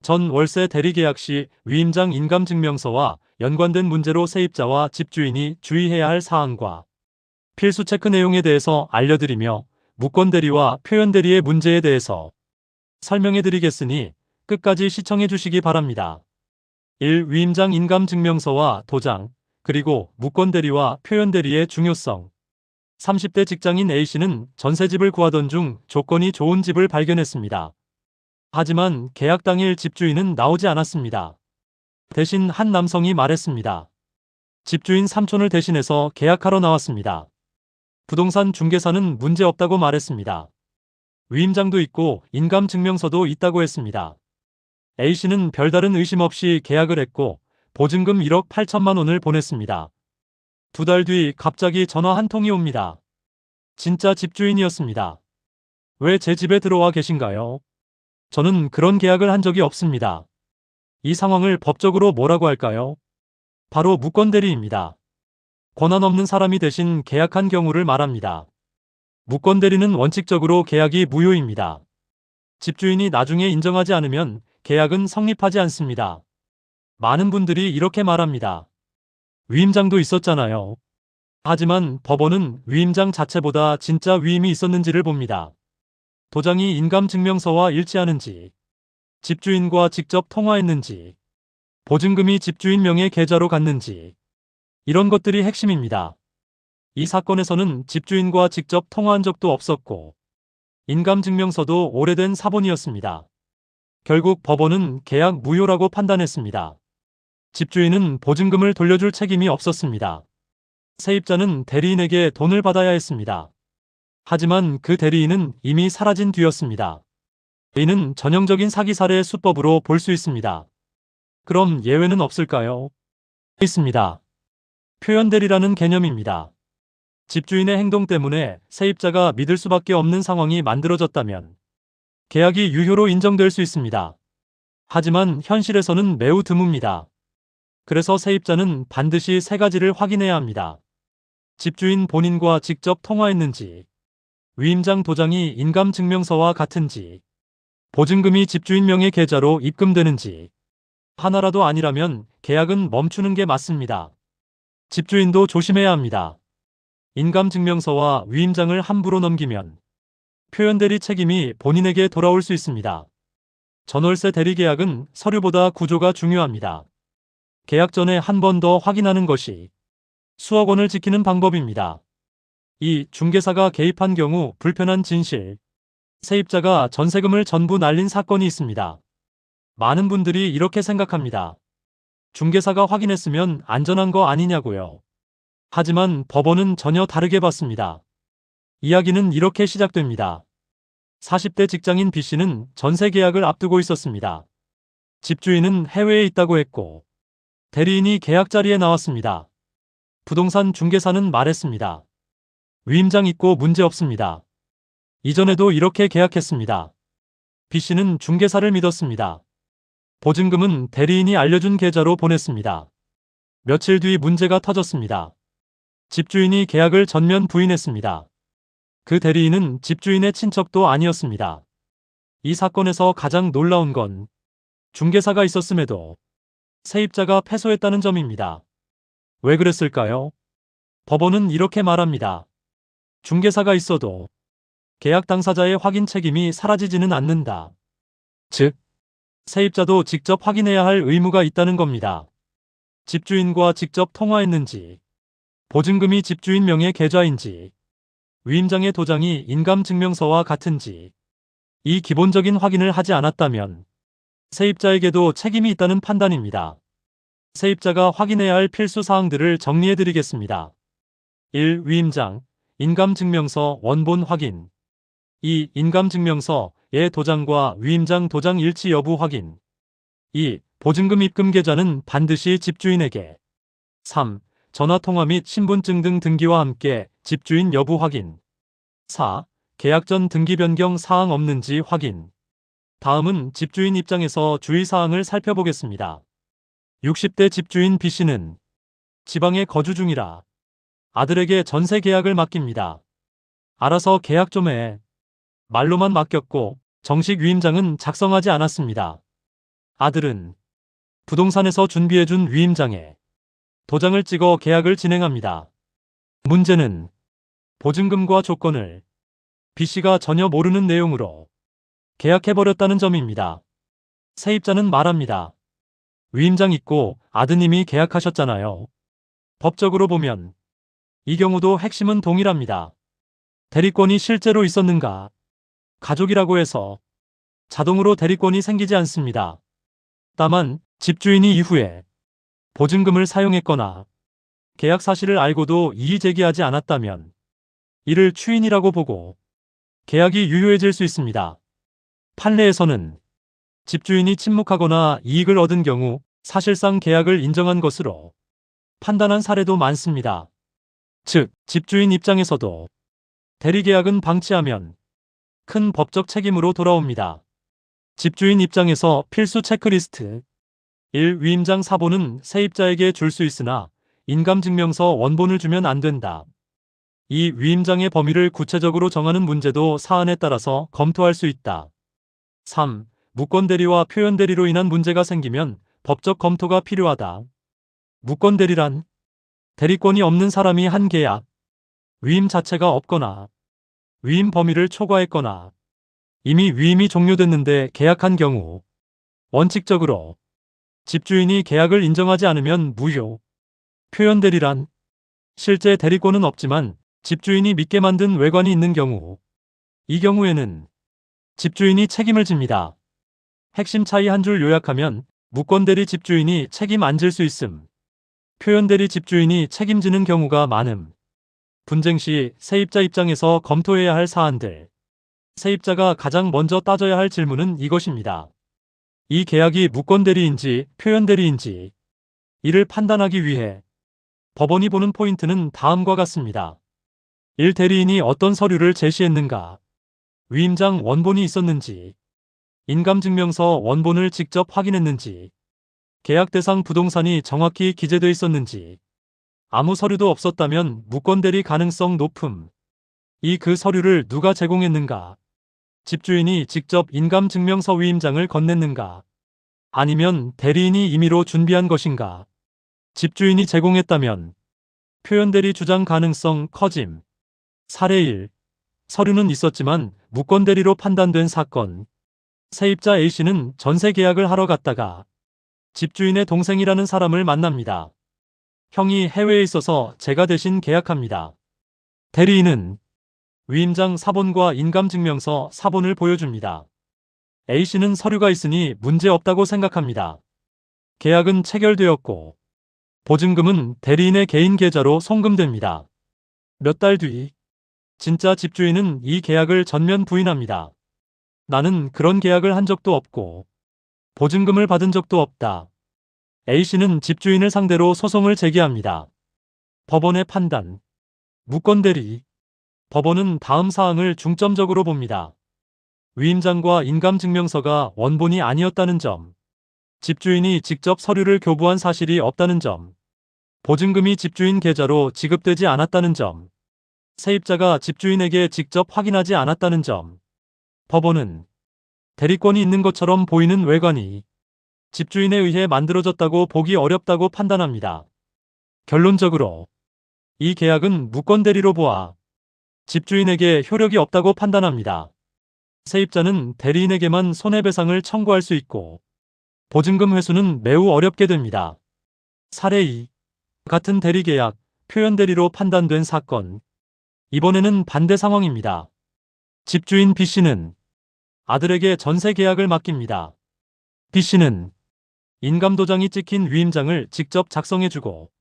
전 월세 대리계약 시 위임장 인감증명서와 연관된 문제로 세입자와 집주인이 주의해야 할 사항과 필수 체크 내용에 대해서 알려드리며 무권대리와 표현대리의 문제에 대해서 설명해드리겠으니 끝까지 시청해주시기 바랍니다. 1. 위임장 인감증명서와 도장, 그리고 무권대리와 표현대리의 중요성. 30대 직장인 A씨는 전세집을 구하던 중 조건이 좋은 집을 발견했습니다. 하지만 계약 당일 집주인은 나오지 않았습니다. 대신 한 남성이 말했습니다. 집주인 삼촌을 대신해서 계약하러 나왔습니다. 부동산 중개사는 문제없다고 말했습니다. 위임장도 있고 인감증명서도 있다고 했습니다. A씨는 별다른 의심 없이 계약을 했고 보증금 1억 8천만 원을 보냈습니다. 2달 뒤 갑자기 전화 한 통이 옵니다. 진짜 집주인이었습니다. 왜 제 집에 들어와 계신가요? 저는 그런 계약을 한 적이 없습니다. 이 상황을 법적으로 뭐라고 할까요? 바로 무권대리입니다. 권한 없는 사람이 대신 계약한 경우를 말합니다. 무권대리는 원칙적으로 계약이 무효입니다. 집주인이 나중에 인정하지 않으면 계약은 성립하지 않습니다. 많은 분들이 이렇게 말합니다. 위임장도 있었잖아요. 하지만 법원은 위임장 자체보다 진짜 위임이 있었는지를 봅니다. 도장이 인감증명서와 일치하는지, 집주인과 직접 통화했는지, 보증금이 집주인 명의 계좌로 갔는지, 이런 것들이 핵심입니다. 이 사건에서는 집주인과 직접 통화한 적도 없었고 인감증명서도 오래된 사본이었습니다. 결국 법원은 계약 무효라고 판단했습니다. 집주인은 보증금을 돌려줄 책임이 없었습니다. 세입자는 대리인에게 돈을 받아야 했습니다. 하지만 그 대리인은 이미 사라진 뒤였습니다. 이는 전형적인 사기 사례 수법으로 볼 수 있습니다. 그럼 예외는 없을까요? 있습니다. 표현대리라는 개념입니다. 집주인의 행동 때문에 세입자가 믿을 수밖에 없는 상황이 만들어졌다면 계약이 유효로 인정될 수 있습니다. 하지만 현실에서는 매우 드뭅니다. 그래서 세입자는 반드시 세 가지를 확인해야 합니다. 집주인 본인과 직접 통화했는지, 위임장 도장이 인감증명서와 같은지, 보증금이 집주인 명의 계좌로 입금되는지. 하나라도 아니라면 계약은 멈추는 게 맞습니다. 집주인도 조심해야 합니다. 인감증명서와 위임장을 함부로 넘기면 표현대리 책임이 본인에게 돌아올 수 있습니다. 전월세 대리계약은 서류보다 구조가 중요합니다. 계약 전에 한 번 더 확인하는 것이 수억 원을 지키는 방법입니다. 2. 중개사가 개입한 경우 불편한 진실. 세입자가 전세금을 전부 날린 사건이 있습니다. 많은 분들이 이렇게 생각합니다. 중개사가 확인했으면 안전한 거 아니냐고요. 하지만 법원은 전혀 다르게 봤습니다. 이야기는 이렇게 시작됩니다. 40대 직장인 B씨는 전세 계약을 앞두고 있었습니다. 집주인은 해외에 있다고 했고 대리인이 계약 자리에 나왔습니다. 부동산 중개사는 말했습니다. 위임장 있고 문제 없습니다. 이전에도 이렇게 계약했습니다. B씨는 중개사를 믿었습니다. 보증금은 대리인이 알려준 계좌로 보냈습니다. 며칠 뒤 문제가 터졌습니다. 집주인이 계약을 전면 부인했습니다. 그 대리인은 집주인의 친척도 아니었습니다. 이 사건에서 가장 놀라운 건 중개사가 있었음에도 세입자가 패소했다는 점입니다. 왜 그랬을까요? 법원은 이렇게 말합니다. 중개사가 있어도 계약 당사자의 확인 책임이 사라지지는 않는다. 즉, 세입자도 직접 확인해야 할 의무가 있다는 겁니다. 집주인과 직접 통화했는지, 보증금이 집주인 명의 계좌인지, 위임장의 도장이 인감증명서와 같은지, 이 기본적인 확인을 하지 않았다면 세입자에게도 책임이 있다는 판단입니다. 세입자가 확인해야 할 필수 사항들을 정리해드리겠습니다. 1. 위임장, 인감증명서 원본 확인. 2. 인감증명서의 도장과 위임장 도장 일치 여부 확인. 2. 보증금 입금 계좌는 반드시 집주인에게. 3. 전화통화 및 신분증 등 등기와 함께 집주인 여부 확인. 4. 계약 전 등기 변경 사항 없는지 확인. 다음은 집주인 입장에서 주의사항을 살펴보겠습니다. 60대 집주인 B씨는 지방에 거주 중이라 아들에게 전세 계약을 맡깁니다. 알아서 계약 좀 해. 말로만 맡겼고 정식 위임장은 작성하지 않았습니다. 아들은 부동산에서 준비해준 위임장에 도장을 찍어 계약을 진행합니다. 문제는 보증금과 조건을 B씨가 전혀 모르는 내용으로 계약해버렸다는 점입니다. 세입자는 말합니다. 위임장 있고 아드님이 계약하셨잖아요. 법적으로 보면 이 경우도 핵심은 동일합니다. 대리권이 실제로 있었는가? 가족이라고 해서 자동으로 대리권이 생기지 않습니다. 다만 집주인이 이후에 보증금을 사용했거나 계약 사실을 알고도 이의 제기하지 않았다면 이를 추인이라고 보고 계약이 유효해질 수 있습니다. 판례에서는 집주인이 침묵하거나 이익을 얻은 경우 사실상 계약을 인정한 것으로 판단한 사례도 많습니다. 즉, 집주인 입장에서도 대리계약은 방치하면 큰 법적 책임으로 돌아옵니다. 집주인 입장에서 필수 체크리스트 1. 위임장 사본은 세입자에게 줄 수 있으나 인감증명서 원본을 주면 안 된다. 2. 위임장의 범위를 구체적으로 정하는 문제도 사안에 따라서 검토할 수 있다. 3. 무권대리와 표현대리로 인한 문제가 생기면 법적 검토가 필요하다. 무권대리란 대리권이 없는 사람이 한 계약, 위임 자체가 없거나 위임 범위를 초과했거나 이미 위임이 종료됐는데 계약한 경우 원칙적으로 집주인이 계약을 인정하지 않으면 무효. 표현대리란 실제 대리권은 없지만 집주인이 믿게 만든 외관이 있는 경우, 이 경우에는 집주인이 책임을 집니다. 핵심 차이 한 줄 요약하면 무권대리 집주인이 책임 안 질 수 있음, 표현대리 집주인이 책임지는 경우가 많음. 분쟁 시 세입자 입장에서 검토해야 할 사안들. 세입자가 가장 먼저 따져야 할 질문은 이것입니다. 이 계약이 무권대리인지 표현대리인지 이를 판단하기 위해 법원이 보는 포인트는 다음과 같습니다. 1. 대리인이 어떤 서류를 제시했는가? 위임장 원본이 있었는지, 인감증명서 원본을 직접 확인했는지, 계약 대상 부동산이 정확히 기재돼 있었는지, 아무 서류도 없었다면 무권대리 가능성 높음. 이 그 서류를 누가 제공했는가? 집주인이 직접 인감증명서 위임장을 건넸는가? 아니면 대리인이 임의로 준비한 것인가? 집주인이 제공했다면 표현대리 주장 가능성 커짐. 사례 1. 서류는 있었지만 무권대리로 판단된 사건. 세입자 A씨는 전세 계약을 하러 갔다가 집주인의 동생이라는 사람을 만납니다. 형이 해외에 있어서 제가 대신 계약합니다. 대리인은 위임장 사본과 인감증명서 사본을 보여줍니다. A씨는 서류가 있으니 문제없다고 생각합니다. 계약은 체결되었고 보증금은 대리인의 개인 계좌로 송금됩니다. 몇 달 뒤 진짜 집주인은 이 계약을 전면 부인합니다. 나는 그런 계약을 한 적도 없고 보증금을 받은 적도 없다. A씨는 집주인을 상대로 소송을 제기합니다. 법원의 판단. 무권대리. 법원은 다음 사항을 중점적으로 봅니다. 위임장과 인감증명서가 원본이 아니었다는 점. 집주인이 직접 서류를 교부한 사실이 없다는 점. 보증금이 집주인 계좌로 지급되지 않았다는 점. 세입자가 집주인에게 직접 확인하지 않았다는 점. 법원은 대리권이 있는 것처럼 보이는 외관이 집주인에 의해 만들어졌다고 보기 어렵다고 판단합니다. 결론적으로 이 계약은 무권대리로 보아 집주인에게 효력이 없다고 판단합니다. 세입자는 대리인에게만 손해배상을 청구할 수 있고 보증금 회수는 매우 어렵게 됩니다. 사례 2. 같은 대리계약, 표현대리로 판단된 사건. 이번에는 반대 상황입니다. 집주인 B씨는 아들에게 전세 계약을 맡깁니다. B씨는 인감도장이 찍힌 위임장을 직접 작성해주고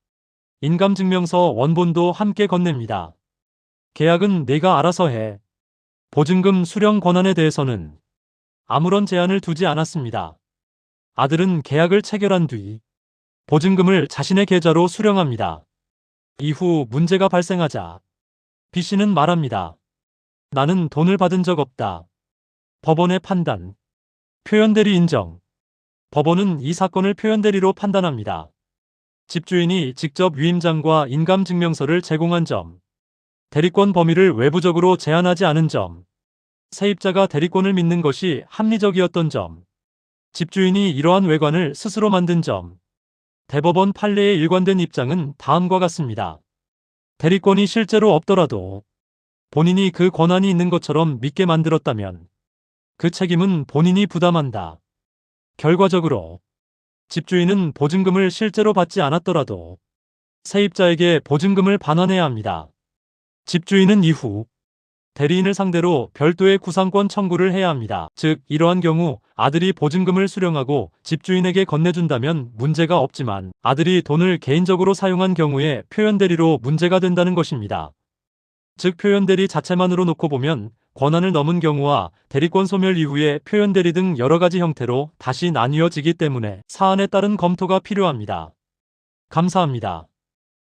인감증명서 원본도 함께 건넵니다. 계약은 내가 알아서 해. 보증금 수령 권한에 대해서는 아무런 제한을 두지 않았습니다. 아들은 계약을 체결한 뒤 보증금을 자신의 계좌로 수령합니다. 이후 문제가 발생하자 B씨는 말합니다. 나는 돈을 받은 적 없다. 법원의 판단. 표현대리 인정. 법원은 이 사건을 표현대리로 판단합니다. 집주인이 직접 위임장과 인감증명서를 제공한 점. 대리권 범위를 외부적으로 제한하지 않은 점. 세입자가 대리권을 믿는 것이 합리적이었던 점. 집주인이 이러한 외관을 스스로 만든 점. 대법원 판례의 일관된 입장은 다음과 같습니다. 대리권이 실제로 없더라도 본인이 그 권한이 있는 것처럼 믿게 만들었다면 그 책임은 본인이 부담한다. 결과적으로 집주인은 보증금을 실제로 받지 않았더라도 세입자에게 보증금을 반환해야 합니다. 집주인은 이후 대리인을 상대로 별도의 구상권 청구를 해야 합니다. 즉, 이러한 경우 아들이 보증금을 수령하고 집주인에게 건네준다면 문제가 없지만 아들이 돈을 개인적으로 사용한 경우에 표현대리로 문제가 된다는 것입니다. 즉, 표현대리 자체만으로 놓고 보면 권한을 넘은 경우와 대리권 소멸 이후에 표현대리 등 여러 가지 형태로 다시 나뉘어지기 때문에 사안에 따른 검토가 필요합니다. 감사합니다.